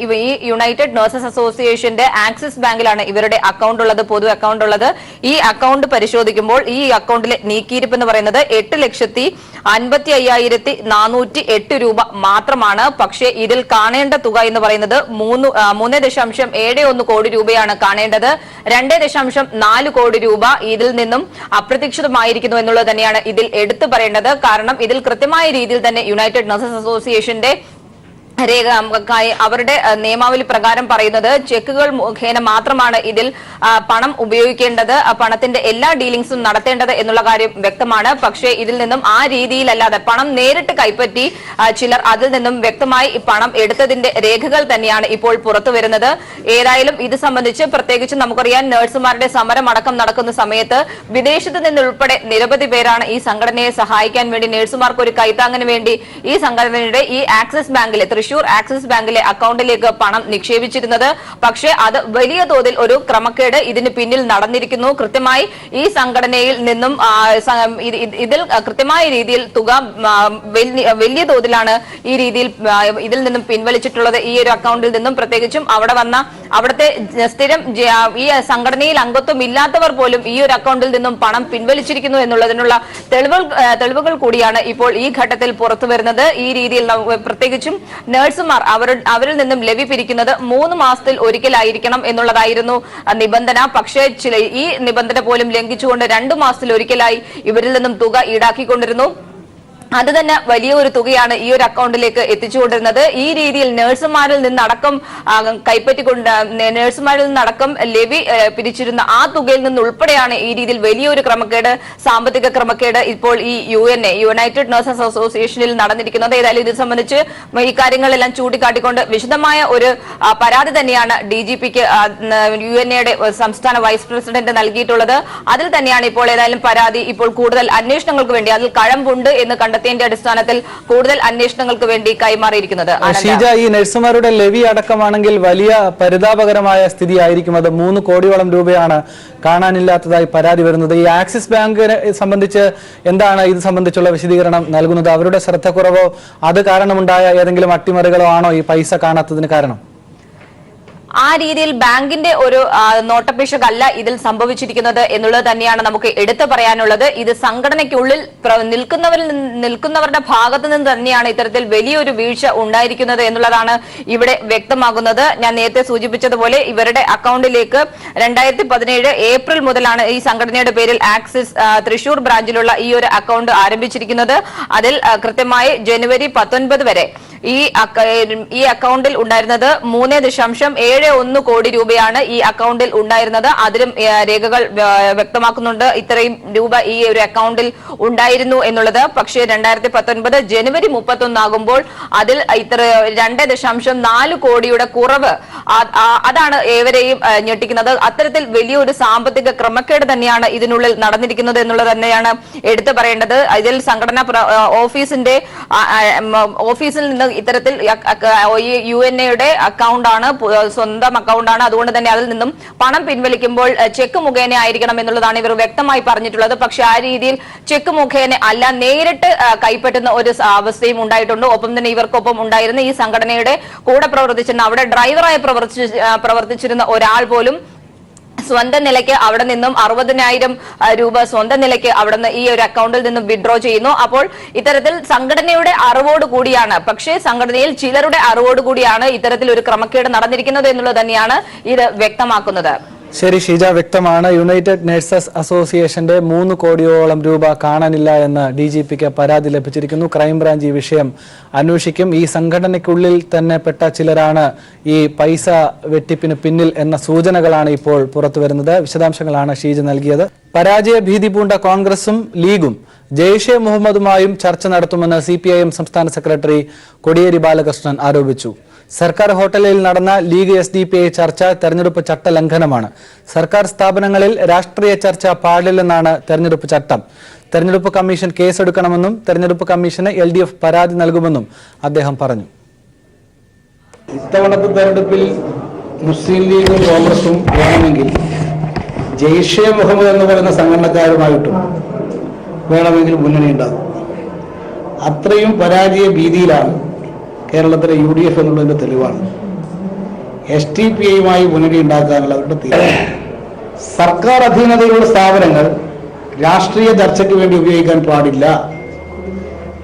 യുണൈറ്റഡ് നഴ്സസ് അസോസിയേഷന്റെ ആക്സിസ് ബാങ്കിലാണ് ഇവരുടെ അക്കൗണ്ട് ഉള്ളത്, പൊതു അക്കൗണ്ട് ഉള്ളത്. ഈ അക്കൗണ്ട് പരിശോധിക്കുമ്പോൾ ഈ അക്കൗണ്ടിലെ നീക്കിയിരിപ്പ് എന്ന് പറയുന്നത് 8,55,408 രൂപ മാത്രമാണ്. പക്ഷേ ഇതിൽ കാണേണ്ട തുക എന്ന് പറയുന്നത് 3.71 കോടി രൂപയാണ് കാണേണ്ടത്. 2.4 കോടി രൂപ ഇതിൽ നിന്നും അപ്രതീക്ഷിതമായിരിക്കുന്നു എന്നുള്ളത് തന്നെയാണ് ഇതിൽ എടുത്തു പറയേണ്ടത്. കാരണം ഇതിൽ കൃത്യമായ രീതിയിൽ തന്നെ യുണൈറ്റഡ് നഴ്സസ് അസോസിയേഷന്റെ അവരുടെ നിയമാവലി പ്രകാരം പറയുന്നത് ചെക്കുകൾ മുഖേന മാത്രമാണ് ഇതിൽ പണം ഉപയോഗിക്കേണ്ടത്, പണത്തിന്റെ എല്ലാ ഡീലിംഗ്സും നടത്തേണ്ടത് എന്നുള്ള കാര്യം വ്യക്തമാണ്. പക്ഷേ ഇതിൽ നിന്നും ആ രീതിയിലല്ലാതെ പണം നേരിട്ട് കൈപ്പറ്റി ചിലർ അതിൽ നിന്നും വ്യക്തമായി പണം എടുത്തതിന്റെ രേഖകൾ തന്നെയാണ് ഇപ്പോൾ പുറത്തു വരുന്നത്. ഏതായാലും ഇത് സംബന്ധിച്ച് പ്രത്യേകിച്ച് നമുക്കറിയാം, നഴ്സുമാരുടെ സമരം അടക്കം നടക്കുന്ന സമയത്ത് വിദേശത്ത് നിന്നുൾപ്പെടെ നിരവധി പേരാണ് ഈ സംഘടനയെ സഹായിക്കാൻ വേണ്ടി, നഴ്സുമാർക്ക് ഒരു കൈത്താങ്ങിന് വേണ്ടി ഈ സംഘടനയുടെ ഈ ആക്സിസ് ബാങ്കിലെ തൃശൂർ ആക്സിസ് ബാങ്കിലെ അക്കൗണ്ടിലേക്ക് പണം നിക്ഷേപിച്ചിരുന്നത്. പക്ഷേ അത് വലിയ തോതിൽ ഒരു ക്രമക്കേട് ഇതിന് പിന്നിൽ നടന്നിരിക്കുന്നു. കൃത്യമായി ഈ സംഘടനയിൽ നിന്നും ഇതിൽ കൃത്യമായ രീതിയിൽ തുക വലിയ തോതിലാണ് ഈ രീതിയിൽ ഇതിൽ നിന്നും പിൻവലിച്ചിട്ടുള്ളത്. ഈ ഒരു അക്കൗണ്ടിൽ നിന്നും പ്രത്യേകിച്ചും അവിടുത്തെ സ്ഥിരം ഈ സംഘടനയിൽ അംഗത്വം ഇല്ലാത്തവർ പോലും ഈ ഒരു അക്കൗണ്ടിൽ നിന്നും പണം പിൻവലിച്ചിരിക്കുന്നു എന്നുള്ളതിനുള്ള തെളിവുകൾ കൂടിയാണ് ഇപ്പോൾ ഈ ഘട്ടത്തിൽ പുറത്തു വരുന്നത്. ഈ രീതിയിൽ പ്രത്യേകിച്ചും നഴ്സുമാർ അവരിൽ നിന്നും ലെവി പിരിക്കുന്നത് 3 മാസത്തിൽ ഒരിക്കലായിരിക്കണം എന്നുള്ളതായിരുന്നു നിബന്ധന. പക്ഷേ ഈ നിബന്ധന പോലും ലംഘിച്ചുകൊണ്ട് 2 മാസത്തിൽ ഒരിക്കലായി ഇവരിൽ നിന്നും തുക ഈടാക്കിക്കൊണ്ടിരുന്നു. അത് തന്നെ വലിയ ഒരു തുകയാണ് ഈ ഒരു അക്കൗണ്ടിലേക്ക് എത്തിച്ചുകൊണ്ടിരുന്നത്. ഈ രീതിയിൽ നഴ്സുമാരിൽ നിന്നടക്കം കൈപ്പറ്റിക്കൊണ്ട് നഴ്സുമാരിൽ നിന്നടക്കം ലെവി പിരിച്ചിരുന്ന ആ തുകയിൽ നിന്ന് ഉൾപ്പെടെയാണ് ഈ രീതിയിൽ വലിയൊരു ക്രമക്കേട്, സാമ്പത്തിക ക്രമക്കേട് ഇപ്പോൾ ഈ യുണൈറ്റഡ് നഴ്സസ് അസോസിയേഷനിൽ നടന്നിരിക്കുന്നത്. ഏതായാലും ഇത് സംബന്ധിച്ച് ഈ കാര്യങ്ങളെല്ലാം ചൂണ്ടിക്കാട്ടിക്കൊണ്ട് വിശദമായ ഒരു പരാതി തന്നെയാണ് DGPക്ക് UNAയുടെ സംസ്ഥാന വൈസ് പ്രസിഡന്റ് നൽകിയിട്ടുള്ളത്. അതിൽ തന്നെയാണ് ഇപ്പോൾ ഏതായാലും പരാതി ഇപ്പോൾ കൂടുതൽ അന്വേഷണങ്ങൾക്ക് വേണ്ടി അതിൽ കഴമ്പുണ്ട് എന്ന് കണ്ടെത്തിയതിന്റെ അടിസ്ഥാനത്തിൽ കൂടുതൽ അന്വേഷണങ്ങൾക്ക് വേണ്ടി കൈമാറിയിരിക്കുന്നത്. ഷീജ, ഈ നഴ്സുമാരുടെ ലെവി അടക്കമാണെങ്കിൽ വലിയ പരിതാപകരമായ സ്ഥിതിയായിരിക്കും. അത് 3 കോടിയോളം രൂപയാണ് കാണാനില്ലാത്തതായി പരാതി വരുന്നത്. ഈ ആക്സിസ് ബാങ്കിനെ സംബന്ധിച്ച് എന്താണ് ഇത് സംബന്ധിച്ചുള്ള വിശദീകരണം നൽകുന്നത്? അവരുടെ ശ്രദ്ധക്കുറവോ അത് കാരണമുണ്ടായ ഏതെങ്കിലും അട്ടിമറികളോ ആണോ ഈ പൈസ കാണാത്തതിന് കാരണം? ആ രീതിയിൽ ബാങ്കിന്റെ ഒരു നോട്ടപേക്ഷകല്ല ഇതിൽ സംഭവിച്ചിരിക്കുന്നത് എന്നുള്ളത് തന്നെയാണ് നമുക്ക് എടുത്തു പറയാനുള്ളത്. ഇത് സംഘടനയ്ക്കുള്ളിൽ നിൽക്കുന്നവരുടെ ഭാഗത്തു നിന്ന് തന്നെയാണ് ഇത്തരത്തിൽ വലിയൊരു വീഴ്ച ഉണ്ടായിരിക്കുന്നത് എന്നുള്ളതാണ് ഇവിടെ വ്യക്തമാകുന്നത്. ഞാൻ നേരത്തെ സൂചിപ്പിച്ചതുപോലെ ഇവരുടെ അക്കൗണ്ടിലേക്ക് 2017 ഏപ്രിൽ മുതലാണ് ഈ സംഘടനയുടെ പേരിൽ ആക്സിസ് തൃശൂർ ബ്രാഞ്ചിലുള്ള ഈ ഒരു അക്കൗണ്ട് ആരംഭിച്ചിരിക്കുന്നത്. അതിൽ കൃത്യമായി ജനുവരി 19 വരെ ഈ അക്കൗണ്ടിൽ ഉണ്ടായിരുന്നത് 3.71 കോടി രൂപയാണ് ഈ അക്കൗണ്ടിൽ ഉണ്ടായിരുന്നത്. അതിലും രേഖകൾ വ്യക്തമാക്കുന്നുണ്ട് ഇത്രയും രൂപ ഈ ഒരു അക്കൗണ്ടിൽ ഉണ്ടായിരുന്നു എന്നുള്ളത്. പക്ഷേ 2019 ജനുവരി 31 ആകുമ്പോൾ അതിൽ ഇത്ര 2.4 കോടിയുടെ കുറവ്, അതാണ് ഏവരെയും ഞെട്ടിക്കുന്നത്. അത്തരത്തിൽ വലിയൊരു സാമ്പത്തിക ക്രമക്കേട് തന്നെയാണ് ഇതിനുള്ളിൽ നടന്നിരിക്കുന്നത് എന്നുള്ളത് തന്നെയാണ് എടുത്തു പറയേണ്ടത്. ഇതിൽ സംഘടന ഓഫീസിൽ നിന്ന് ഇത്തരത്തിൽ UNAയുടെ അക്കൗണ്ടാണ്, സ്വന്തം അക്കൗണ്ടാണ്. അതുകൊണ്ട് തന്നെ അതിൽ നിന്നും പണം പിൻവലിക്കുമ്പോൾ ചെക്ക് മുഖേന ആയിരിക്കണം എന്നുള്ളതാണ് ഇവർ വ്യക്തമായി പറഞ്ഞിട്ടുള്ളത്. പക്ഷെ ആ രീതിയിൽ ചെക്ക് മുഖേന അല്ല, നേരിട്ട് കൈപ്പറ്റുന്ന ഒരു അവസ്ഥയും ഉണ്ടായിട്ടുണ്ട്. ഒപ്പം തന്നെ ഇവർക്കൊപ്പം ഉണ്ടായിരുന്ന ഈ സംഘടനയുടെ കൂടെ പ്രവർത്തിച്ചിരുന്ന, അവിടെ ഡ്രൈവറായി പ്രവർത്തിച്ചിരുന്ന ഒരാൾ പോലും സ്വന്തം നിലയ്ക്ക് അവിടെ നിന്നും 60,000 രൂപ സ്വന്തം നിലയ്ക്ക് അവിടെ നിന്ന് ഈ ഒരു അക്കൗണ്ടിൽ നിന്നും വിഡ്രോ ചെയ്യുന്നു. അപ്പോൾ ഇത്തരത്തിൽ സംഘടനയുടെ അറിവോട് കൂടിയാണ്, പക്ഷേ സംഘടനയിൽ ചിലരുടെ അറിവോട് കൂടിയാണ് ഇത്തരത്തിൽ ഒരു ക്രമക്കേട് നടന്നിരിക്കുന്നത് എന്നുള്ളത് തന്നെയാണ് ഇത് വ്യക്തമാക്കുന്നത്. ശരി ഷീജ, വ്യക്തമാണ്. യുണൈറ്റഡ് നഴ്സസ് അസോസിയേഷന്റെ 3 കോടിയോളം രൂപ കാണാനില്ല എന്ന് DGPക്ക് പരാതി ലഭിച്ചിരിക്കുന്നു. ക്രൈംബ്രാഞ്ച് ഈ വിഷയം അന്വേഷിക്കും. ഈ സംഘടനയ്ക്കുള്ളിൽ തന്നെ പെട്ട ചിലരാണ് ഈ പൈസ വെട്ടിപ്പിന് പിന്നിൽ എന്ന സൂചനകളാണ് ഇപ്പോൾ പുറത്തുവരുന്നത്. വിശദാംശങ്ങളാണ് ഷീജ നൽകിയത്. പരാജയ ഭീതി പൂണ്ട കോൺഗ്രസും ലീഗും ജെയ്ഷെ മുഹമ്മദുമായും ചർച്ച നടത്തുമെന്ന് CPIM സംസ്ഥാന സെക്രട്ടറി കോടിയേരി ബാലകൃഷ്ണൻ ആരോപിച്ചു. സർക്കാർ ഹോട്ടലിൽ നടന്ന ലീഗ് SDPI ചർച്ച തെരഞ്ഞെടുപ്പ് ചട്ടലംഘനമാണ്. സർക്കാർ സ്ഥാപനങ്ങളിൽ രാഷ്ട്രീയ ചർച്ച പാടില്ലെന്നാണ് തെരഞ്ഞെടുപ്പ് ചട്ടം. തെരഞ്ഞെടുപ്പ് കമ്മീഷൻ കേസെടുക്കണമെന്നും തെരഞ്ഞെടുപ്പ് കമ്മീഷന് LDF പരാതി നൽകുമെന്നും അദ്ദേഹം പറഞ്ഞു. ഇത്തവണത്തെ തെരഞ്ഞെടുപ്പിൽ മുസ്ലിം ലീഗും കോൺഗ്രസും വേണമെങ്കിൽ ജെയ്ഷെ മുഹമ്മദ് എന്ന് പറയുന്ന സംഘടനക്കാരുമായിട്ടും വേണമെങ്കിൽ മുന്നണി ഉണ്ടാകും. അത്രയും പരാജയ ഭീതിയിലാണ് കേരളത്തിലെ UDF എന്നുള്ളതിന്റെ തെളിവാണ്. SDPIയുമായി മുന്നണി ഉണ്ടാക്കാനുള്ള അവരുടെ തീരുമാനം. സർക്കാർ അധീനതയിലുള്ള സ്ഥാപനങ്ങൾ രാഷ്ട്രീയ ചർച്ചയ്ക്ക് വേണ്ടി ഉപയോഗിക്കാൻ പാടില്ല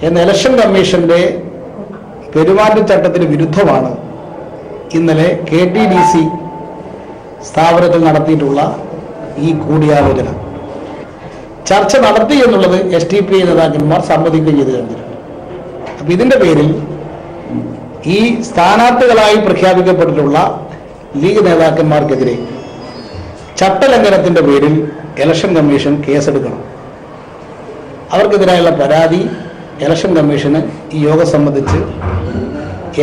എന്ന ഇലക്ഷൻ കമ്മീഷന്റെ പെരുമാറ്റച്ചട്ടത്തിന് വിരുദ്ധമാണ് ഇന്നലെ KTDC സ്ഥാപനത്തിൽ നടത്തിയിട്ടുള്ള ഈ കൂടിയാലോചന. ചർച്ച നടത്തി എന്നുള്ളത് SDPI നേതാക്കന്മാർ സമ്മതിക്കുകയും ചെയ്തു കഴിഞ്ഞിട്ടുണ്ട്. അപ്പൊ ഇതിന്റെ പേരിൽ ഈ സ്ഥാനാർത്ഥികളായി പ്രഖ്യാപിക്കപ്പെട്ടിട്ടുള്ള ലീഗ് നേതാക്കന്മാർക്കെതിരെ ചട്ടലംഘനത്തിന്റെ പേരിൽ ഇലക്ഷൻ കമ്മീഷൻ കേസെടുക്കണം. അവർക്കെതിരായുള്ള പരാതി ഇലക്ഷൻ കമ്മീഷന് ഈ യോഗം സംബന്ധിച്ച്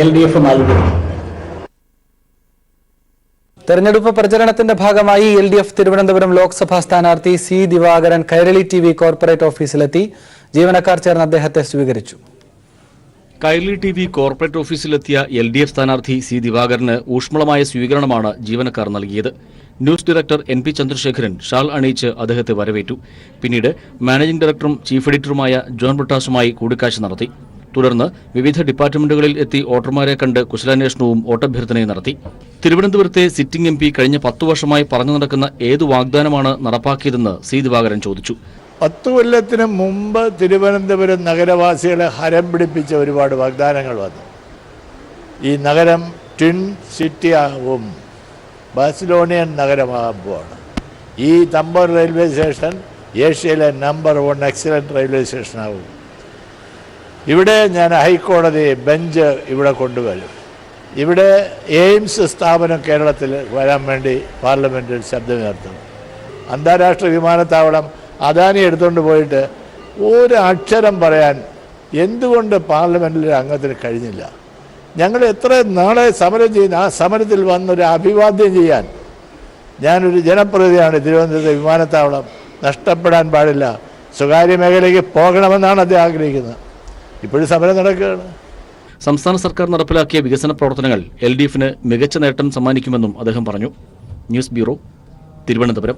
LDF നൽകും. തെരഞ്ഞെടുപ്പ് പ്രചരണത്തിന്റെ ഭാഗമായി LDF തിരുവനന്തപുരം ലോക്സഭാ സ്ഥാനാർത്ഥി C Divakaran Kairali TV corporate ഓഫീസിലെത്തി. ജീവനക്കാർ ചേർന്ന് അദ്ദേഹത്തെ സ്വീകരിച്ചു. കൈരളി TV കോർപ്പറേറ്റ് ഓഫീസിലെത്തിയ LDF സ്ഥാനാർത്ഥി C ദിവാകരന് ഊഷ്മളമായ സ്വീകരണമാണ് ജീവനക്കാർ നൽകിയത്. News director NP Chandrasekharan shawl അണിയിച്ച് അദ്ദേഹത്തെ വരവേറ്റു. പിന്നീട് മാനേജിംഗ് ഡയറക്ടറും ചീഫ് എഡിറ്ററുമായ ജോൺ ബ്രിട്ടാസുമായി കൂടിക്കാഴ്ച നടത്തി. തുടർന്ന് വിവിധ ഡിപ്പാർട്ട്മെന്റുകളിൽ എത്തി വോട്ടർമാരെ കണ്ട് കുശലാന്വേഷണവും വോട്ടഭ്യർത്ഥനയും നടത്തി. തിരുവനന്തപുരത്തെ സിറ്റിംഗ് MP കഴിഞ്ഞ 10 വർഷമായി പറഞ്ഞു നടക്കുന്ന ഏതു വാഗ്ദാനമാണ് നടപ്പാക്കിയതെന്ന് C ദിവാകരൻ ചോദിച്ചു. 10 കൊല്ലത്തിന് മുമ്പ് തിരുവനന്തപുരം നഗരവാസികളെ ഹരം പിടിപ്പിച്ച ഒരുപാട് വാഗ്ദാനങ്ങൾ വന്നു. ഈ നഗരം ട്വിൻ സിറ്റി ആവും, ബാഴ്സലോണിയൻ നഗരമാകുമ്പോഴാണ്. ഈ തമ്പൂർ റെയിൽവേ സ്റ്റേഷൻ ഏഷ്യയിലെ നമ്പർ 1 എക്സലന്റ് റെയിൽവേ സ്റ്റേഷനാകും. ഇവിടെ ഞാൻ ഹൈക്കോടതി ബെഞ്ച് ഇവിടെ കൊണ്ടുവരും. ഇവിടെ എയിംസ് സ്ഥാപനം കേരളത്തിൽ വരാൻ വേണ്ടി പാർലമെൻറ്റിൽ ശബ്ദമുയർത്തും. അന്താരാഷ്ട്ര വിമാനത്താവളം അദാനി എടുത്തുകൊണ്ട് പോയിട്ട് ഒരു അക്ഷരം പറയാൻ എന്തുകൊണ്ട് പാർലമെൻറ്റിലെ അംഗത്തിന് കഴിഞ്ഞില്ല? ഞങ്ങൾ എത്ര നാളെ സമരം ചെയ്യുന്ന ആ സമരത്തിൽ വന്നൊരു അഭിവാദ്യം ചെയ്യാൻ ഞാനൊരു ജനപ്രതിനിധിയാണ്. തിരുവനന്തപുരത്തെ വിമാനത്താവളം നഷ്ടപ്പെടാൻ പാടില്ല, സ്വകാര്യ മേഖലയ്ക്ക് പോകണമെന്നാണ് അദ്ദേഹം ആഗ്രഹിക്കുന്നത്. ഇപ്പോഴും സമരം നടക്കുകയാണ്. സംസ്ഥാന സർക്കാർ നടപ്പിലാക്കിയ വികസന പ്രവർത്തനങ്ങൾ LDF-ന് മികച്ച നേട്ടം സമ്മാനിക്കുമെന്നും അദ്ദേഹം പറഞ്ഞു. News bureau, Thiruvananthapuram.